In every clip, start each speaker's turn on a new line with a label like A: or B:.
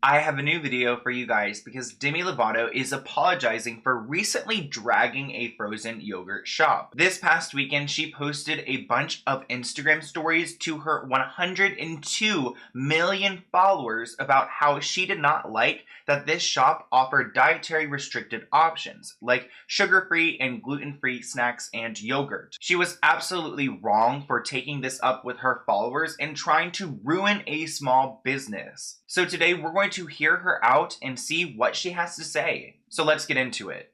A: I have a new video for you guys because Demi Lovato is apologizing for recently dragging a frozen yogurt shop. This past weekend, she posted a bunch of Instagram stories to her 102 million followers about how she did not like that this shop offered dietary restricted options like sugar-free and gluten-free snacks and yogurt. She was absolutely wrong for taking this up with her followers and trying to ruin a small business. So today we're going to hear her out and see what she has to say. So let's get into it.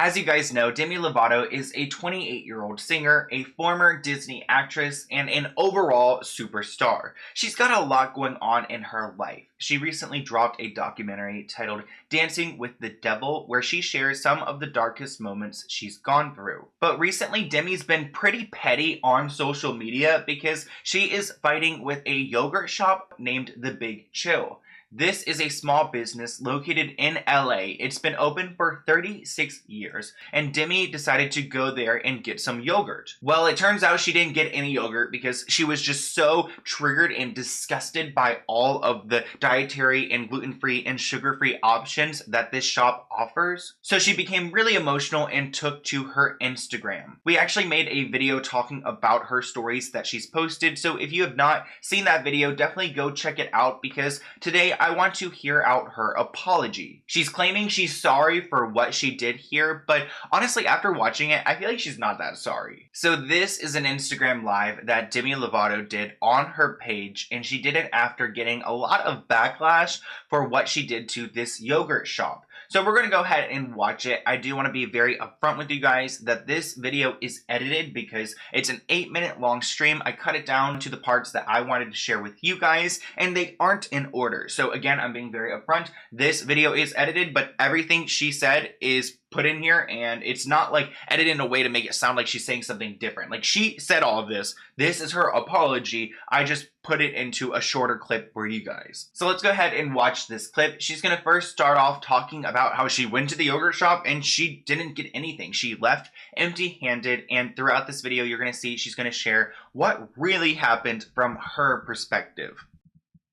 A: As you guys know, Demi Lovato is a 28-year-old singer, a former Disney actress, and an overall superstar. She's got a lot going on in her life. She recently dropped a documentary titled Dancing with the Devil, where she shares some of the darkest moments she's gone through. But recently, Demi's been pretty petty on social media because she is fighting with a yogurt shop named The Big Chill. This is a small business located in LA. It's been open for 36 years, and Demi decided to go there and get some yogurt. Well, it turns out she didn't get any yogurt because she was just so triggered and disgusted by all of the dietary and gluten-free and sugar-free options that this shop offers. So she became really emotional and took to her Instagram. We actually made a video talking about her stories that she's posted, so if you have not seen that video, definitely go check it out because today I want to hear out her apology. She's claiming she's sorry for what she did here, but honestly, after watching it, I feel like she's not that sorry. So this is an Instagram live that Demi Lovato did on her page, and she did it after getting a lot of backlash for what she did to this yogurt shop. So we're going to go ahead and watch it. I do want to be very upfront with you guys that this video is edited because it's an 8-minute long stream. I cut it down to the parts that I wanted to share with you guys, and they aren't in order. So again, I'm being very upfront. This video is edited, but everything she said is put in here, and it's not like edited in a way to make it sound like she's saying something different. Like, she said all of this. This is her apology. I just put it into a shorter clip for you guys. So let's go ahead and watch this clip. She's gonna first start off talking about how she went to the yogurt shop and she didn't get anything. She left empty-handed, and throughout this video, you're gonna see she's gonna share what really happened from her perspective.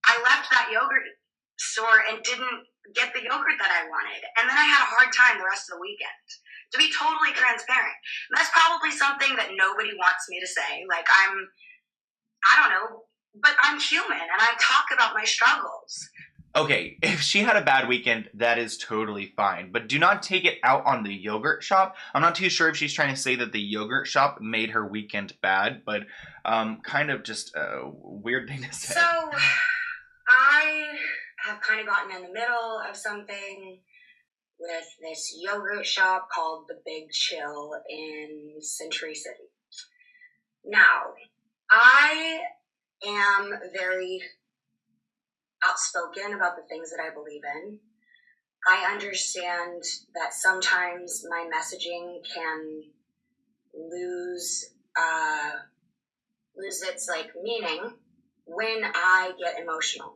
B: I left that yogurt store and didn't get the yogurt that I wanted. And then I had a hard time the rest of the weekend. To be totally transparent. And that's probably something that nobody wants me to say. Like, I don't know, but I'm human and I talk about my struggles.
A: Okay, if she had a bad weekend, that is totally fine, but do not take it out on the yogurt shop. I'm not too sure if she's trying to say that the yogurt shop made her weekend bad, but kind of just a weird thing to say.
B: So, I have kind of gotten in the middle of something with this yogurt shop called The Big Chill in Century City. Now, I am very outspoken about the things that I believe in. I understand that sometimes my messaging can lose its meaning when I get emotional.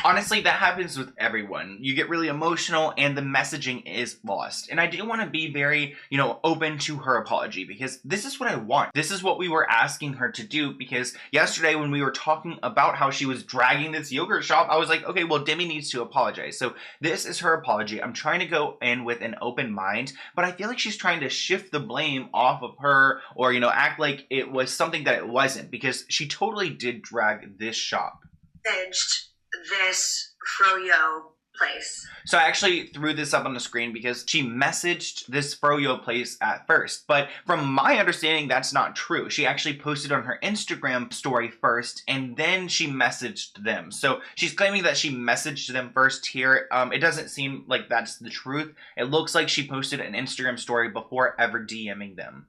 A: Honestly, that happens with everyone. You get really emotional and the messaging is lost. And I do want to be very, open to her apology because this is what I want. This is what we were asking her to do because yesterday when we were talking about how she was dragging this yogurt shop, I was like, okay, well, Demi needs to apologize. So this is her apology. I'm trying to go in with an open mind, but I feel like she's trying to shift the blame off of her or, act like it was something that it wasn't because she totally did drag this shop.
B: This froyo place.
A: So I actually threw this up on the screen because she messaged this froyo place at first, but from my understanding, that's not true. She actually posted on her Instagram story first, and then she messaged them. So she's claiming that she messaged them first here. It doesn't seem like that's the truth. It looks like she posted an Instagram story before ever DMing them.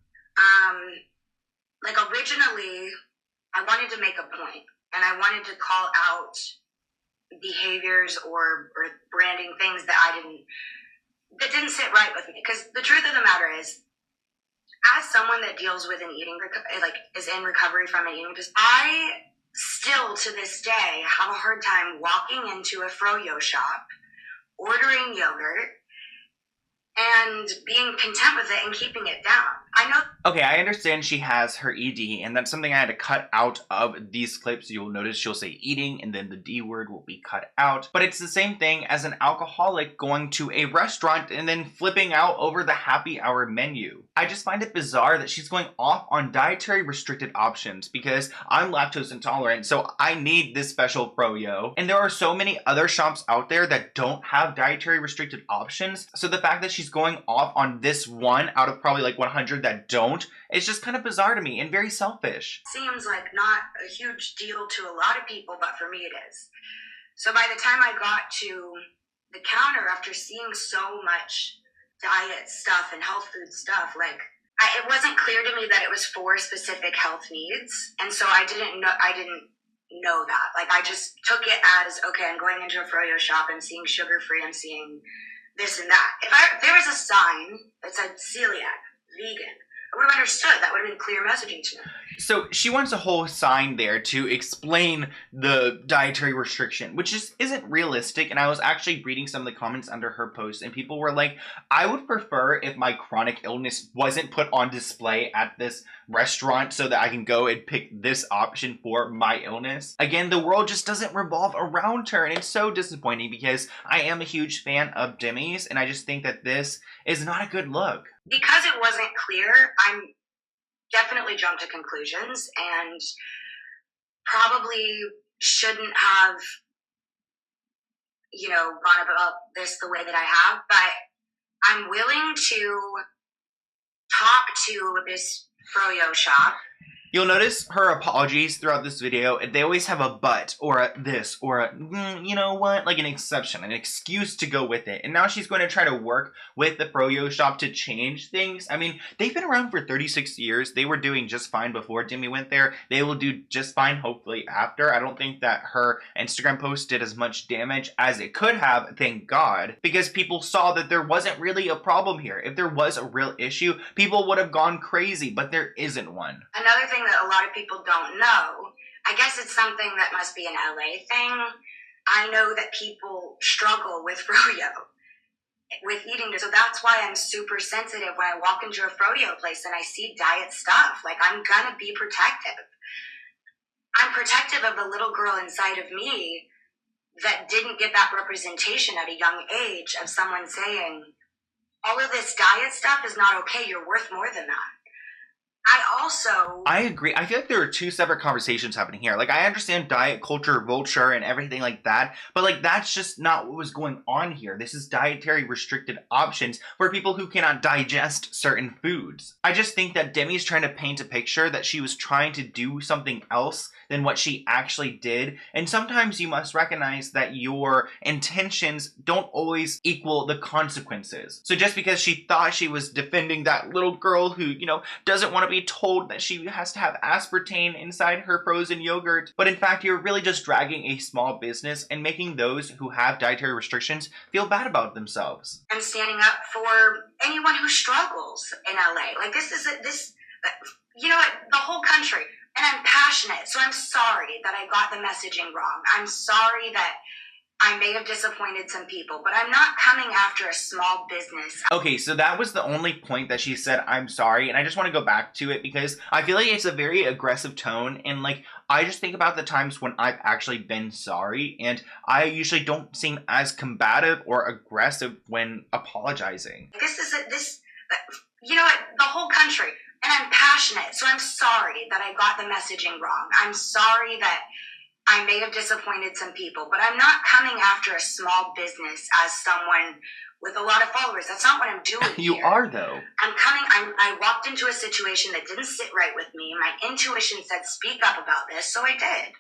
B: Originally, I wanted to make a point. And I wanted to call out behaviors or branding things that didn't sit right with me. Because the truth of the matter is, as someone that deals with an eating, is in recovery from an eating disorder, I still to this day have a hard time walking into a froyo shop, ordering yogurt, and being content with it and keeping it down. I know.
A: Okay, I understand she has her ED, and that's something I had to cut out of these clips. You'll notice she'll say eating, and then the D word will be cut out. But it's the same thing as an alcoholic going to a restaurant and then flipping out over the happy hour menu. I just find it bizarre that she's going off on dietary restricted options because I'm lactose intolerant, so I need this special froyo. And there are so many other shops out there that don't have dietary restricted options, so the fact that she's going off on this one out of probably like 100 that don't, it's just kind of bizarre to me and very selfish.
B: Seems like not a huge deal to a lot of people, but for me it is. So by the time I got to the counter, after seeing so much diet stuff and health food stuff, like it wasn't clear to me that it was for specific health needs, and so I didn't know that. Like I just took it as, okay, I'm going into a froyo shop, I'm seeing sugar free, I'm seeing this and that. If there was a sign that said celiac, vegan, I would have understood. That would have been clear messaging to me.
A: So she wants a whole sign there to explain the dietary restriction, which just isn't realistic. And I was actually reading some of the comments under her post, and people were like, I would prefer if my chronic illness wasn't put on display at this restaurant so that I can go and pick this option for my illness. Again, the world just doesn't revolve around her, and it's so disappointing because I am a huge fan of Demi's, and I just think that this is not a good look.
B: Because it wasn't clear, I'm definitely jumped to conclusions and probably shouldn't have, gone about this the way that I have, but I'm willing to talk to this froyo shop.
A: You'll notice her apologies throughout this video, they always have a but, or a this, or a, you know what, like an exception, an excuse to go with it. And now she's going to try to work with the froyo shop to change things. I mean, they've been around for 36 years. They were doing just fine before Demi went there. They will do just fine, hopefully, after. I don't think that her Instagram post did as much damage as it could have, thank God, because people saw that there wasn't really a problem here. If there was a real issue, people would have gone crazy, but there isn't one.
B: Another thing that a lot of people don't know, I guess it's something that must be an LA thing. I know that people struggle with froyo, with eating, so that's why I'm super sensitive when I walk into a froyo place and I see diet stuff. Like, I'm gonna be protective. I'm protective of the little girl inside of me that didn't get that representation at a young age of someone saying, all of this diet stuff is not okay, you're worth more than that. I
A: agree. I feel like there are two separate conversations happening here. Like, I understand diet culture, vulture, and everything like that, but like, that's just not what was going on here. This is dietary restricted options for people who cannot digest certain foods. I just think that Demi's trying to paint a picture that she was trying to do something else than what she actually did. And sometimes you must recognize that your intentions don't always equal the consequences. So just because she thought she was defending that little girl who, doesn't want to be told that she has to have aspartame inside her frozen yogurt, but in fact you're really just dragging a small business and making those who have dietary restrictions feel bad about themselves.
B: I'm standing up for anyone who struggles in LA. Like, the whole country. And I'm passionate, so I'm sorry that I got the messaging wrong. I'm sorry that I may have disappointed some people, but I'm not coming after a small business.
A: Okay, so that was the only point that she said, I'm sorry, and I just want to go back to it because I feel like it's a very aggressive tone, and like, I just think about the times when I've actually been sorry, and I usually don't seem as combative or aggressive when apologizing.
B: The whole country. And I'm passionate, so I'm sorry that I got the messaging wrong. I'm sorry that I may have disappointed some people, but I'm not coming after a small business as someone with a lot of followers. That's not what I'm doing
A: You
B: here.
A: are, though.
B: I walked into a situation that didn't sit right with me. My intuition said, speak up about this, so I did.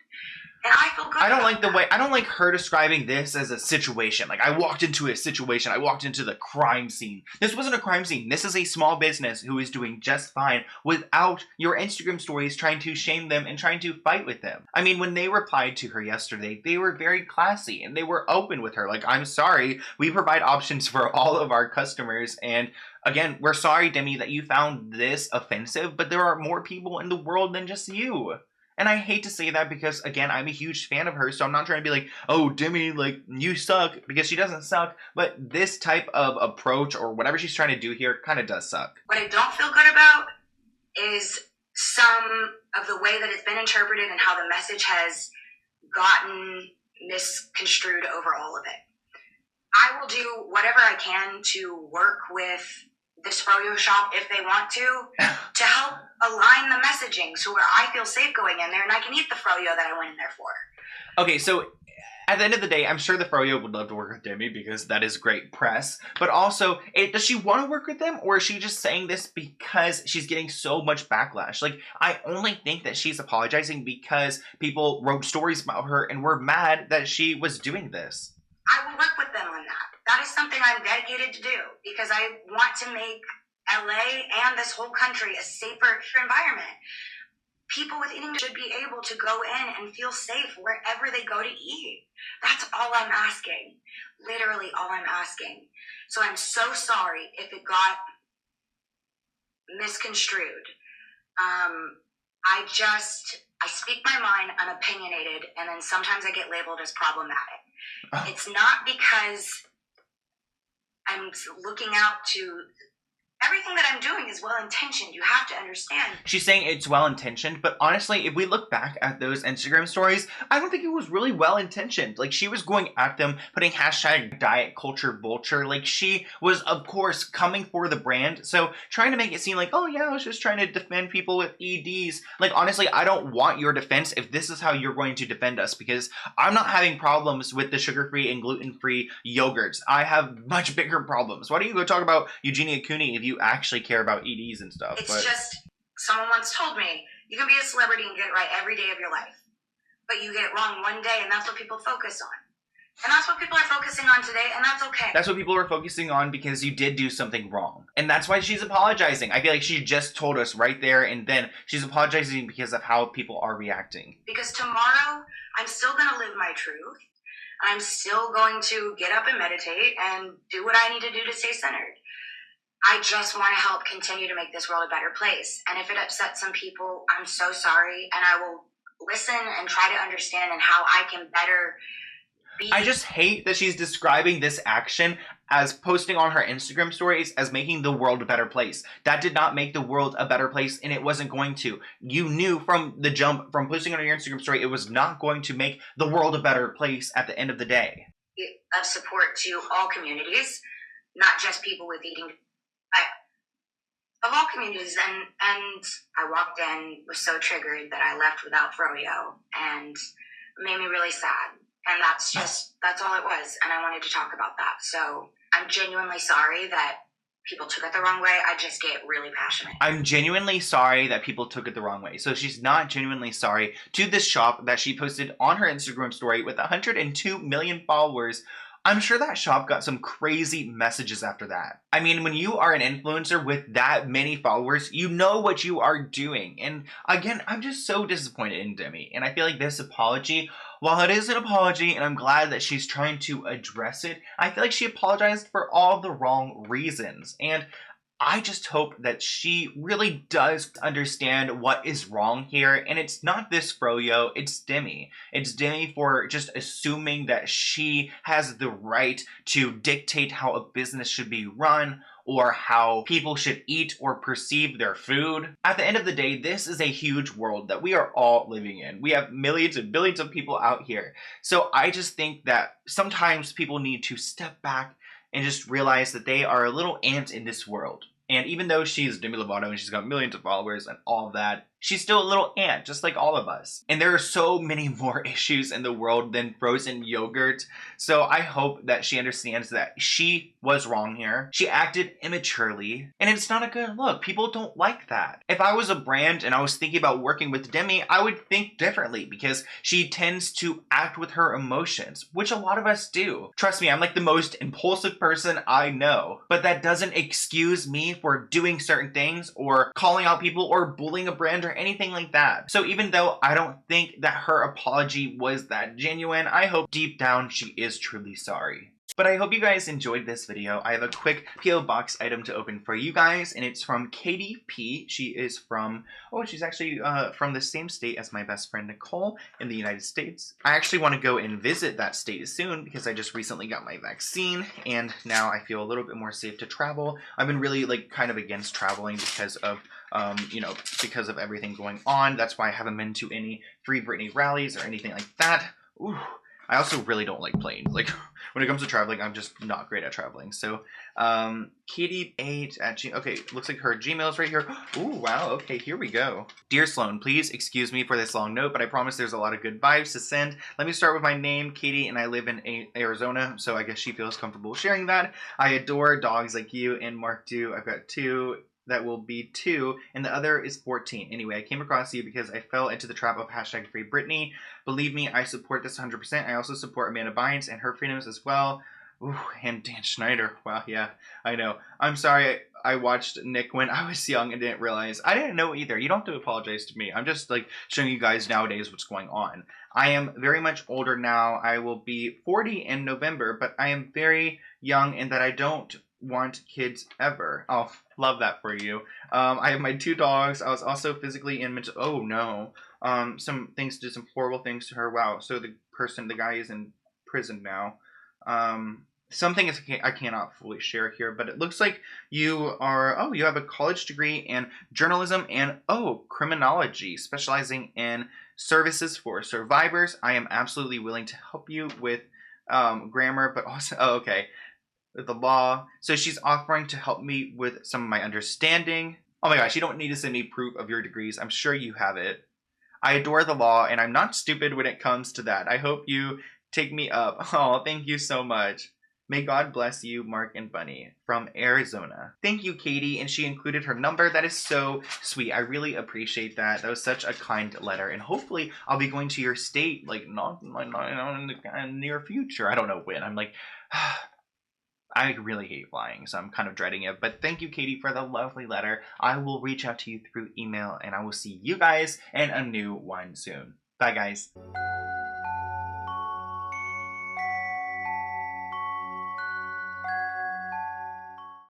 B: And I feel good.
A: I don't like her describing this as a situation. Like, I walked into a situation. I walked into the crime scene. This wasn't a crime scene. This is a small business who is doing just fine without your Instagram stories trying to shame them and trying to fight with them. I mean, when they replied to her yesterday, they were very classy and they were open with her. Like, I'm sorry. We provide options for all of our customers, and again, we're sorry, Demi, that you found this offensive, but there are more people in the world than just you. And I hate to say that because, again, I'm a huge fan of hers, so I'm not trying to be like, oh, Demi, like, you suck, because she doesn't suck, but this type of approach or whatever she's trying to do here kind of does suck.
B: What I don't feel good about is some of the way that it's been interpreted and how the message has gotten misconstrued over all of it. I will do whatever I can to work with this froyo shop if they want to help align the messaging so where I feel safe going in there and I can eat the froyo that I went in there for.
A: Okay, so at the end of the day, I'm sure the froyo would love to work with Demi because that is great press. But also, does she want to work with them, or is she just saying this because she's getting so much backlash? Like, I only think that she's apologizing because people wrote stories about her and were mad that she was doing this.
B: I will work with them on that. That is something I'm dedicated to do because I want to make LA and this whole country a safer environment. People with eating should be able to go in and feel safe wherever they go to eat. That's all I'm asking. Literally all I'm asking. So I'm so sorry if it got misconstrued. I speak my mind, I'm opinionated, and then sometimes I get labeled as problematic. Oh. It's not because I'm looking out to... Everything that I'm doing is well-intentioned. You have to understand.
A: She's saying it's well-intentioned, but honestly, if we look back at those Instagram stories, I don't think it was really well-intentioned. Like, she was going at them, putting hashtag diet culture vulture. Like, she was, of course, coming for the brand. So, trying to make it seem like, oh yeah, I was just trying to defend people with EDs. Like, honestly, I don't want your defense if this is how you're going to defend us, because I'm not having problems with the sugar-free and gluten-free yogurts. I have much bigger problems. Why don't you go talk about Eugenia Cooney if you actually care about EDs and stuff?
B: It's just, someone once told me, you can be a celebrity and get it right every day of your life, but you get it wrong one day, and that's what people focus on. And that's what people are focusing on today, and that's okay.
A: That's what people are focusing on because you did do something wrong. And that's why she's apologizing. I feel like she just told us right there and then she's apologizing because of how people are reacting.
B: Because tomorrow, I'm still going to live my truth. I'm still going to get up and meditate and do what I need to do to stay centered. I just want to help continue to make this world a better place. And if it upsets some people, I'm so sorry. And I will listen and try to understand and how I can better be.
A: I just hate that she's describing this action as posting on her Instagram stories as making the world a better place. That did not make the world a better place, and it wasn't going to. You knew from the jump, from posting on your Instagram story, it was not going to make the world a better place at the end of the day.
B: Of support to all communities, not just people with eating. Of all communities, and I walked in, was so triggered that I left without froyo, and it made me really sad. And that's all it was, and I wanted to talk about that. So I'm genuinely sorry that people took it the wrong way. I just get really passionate.
A: I'm genuinely sorry that people took it the wrong way. So she's not genuinely sorry to this shop that she posted on her Instagram story with 102 million followers. I'm sure that shop got some crazy messages after that. I mean, when you are an influencer with that many followers, you know what you are doing. And again, I'm just so disappointed in Demi. And I feel like this apology, while it is an apology, and I'm glad that she's trying to address it, I feel like she apologized for all the wrong reasons. And I just hope that she really does understand what is wrong here. And it's not this froyo, it's Demi. It's Demi for just assuming that she has the right to dictate how a business should be run or how people should eat or perceive their food. At the end of the day, this is a huge world that we are all living in. We have millions and billions of people out here. So I just think that sometimes people need to step back and just realize that they are a little ant in this world. And even though she's Demi Lovato and she's got millions of followers and all of that, she's still a little ant, just like all of us. And there are so many more issues in the world than frozen yogurt. So I hope that she understands that she was wrong here. She acted immaturely, and it's not a good look. People don't like that. If I was a brand and I was thinking about working with Demi, I would think differently because she tends to act with her emotions, which a lot of us do. Trust me, I'm like the most impulsive person I know, but that doesn't excuse me for doing certain things or calling out people or bullying a brand or anything like that. So even though I don't think that her apology was that genuine, I hope deep down she is truly sorry. But I hope you guys enjoyed this video. I have a quick P.O. box item to open for you guys, and it's from Katie P. She is from, she's actually from the same state as my best friend Nicole in the United States. I actually want to go and visit that state soon because I just recently got my vaccine, and now I feel a little bit more safe to travel. I've been really kind of against traveling because of because of everything going on. That's why I haven't been to any Free Britney rallies or anything like that. Ooh. I also really don't like planes. When it comes to traveling, I'm just not great at traveling. So, Katie8 at Gmail. Okay, looks like her Gmail's right here. Ooh, wow. Okay, here we go. Dear Sloan, please excuse me for this long note, but I promise there's a lot of good vibes to send. Let me start with my name, Katie, and I live in Arizona, so I guess she feels comfortable sharing that. I adore dogs like you and Mark do. I've got 2. That will be 2, and the other is 14. Anyway, I came across you because I fell into the trap of hashtag Free Britney. Believe me, I support this 100%. I also support Amanda Bynes and her freedoms as well. Ooh, and Dan Schneider. Wow, yeah, I know. I'm sorry I watched Nick when I was young and didn't realize. I didn't know either. You don't have to apologize to me. I'm just showing you guys nowadays what's going on. I am very much older now. I will be 40 in November, but I am very young in that I don't want kids ever. Oh, love that for you. I have my 2 dogs. I was also physically and mental. Oh no. Some things did some horrible things to her. Wow. So the guy is in prison now. Some things I cannot fully share here, but it looks like you are. You have a college degree in journalism and criminology, specializing in services for survivors. I am absolutely willing to help you with grammar, but also okay. The law. So she's offering to help me with some of my understanding. Oh my gosh, you don't need to send me proof of your degrees. I'm sure you have it. I adore the law, and I'm not stupid when it comes to that. I hope you take me up. Oh, thank you so much. May God bless you, Mark and Bunny, from Arizona. Thank you, Katie, and she included her number. That is so sweet. I really appreciate that. That was such a kind letter, and hopefully I'll be going to your state, not in the near future. I don't know when. I'm I really hate flying, so I'm kind of dreading it. But thank you, Katie, for the lovely letter. I will reach out to you through email, and I will see you guys in a new one soon. Bye, guys.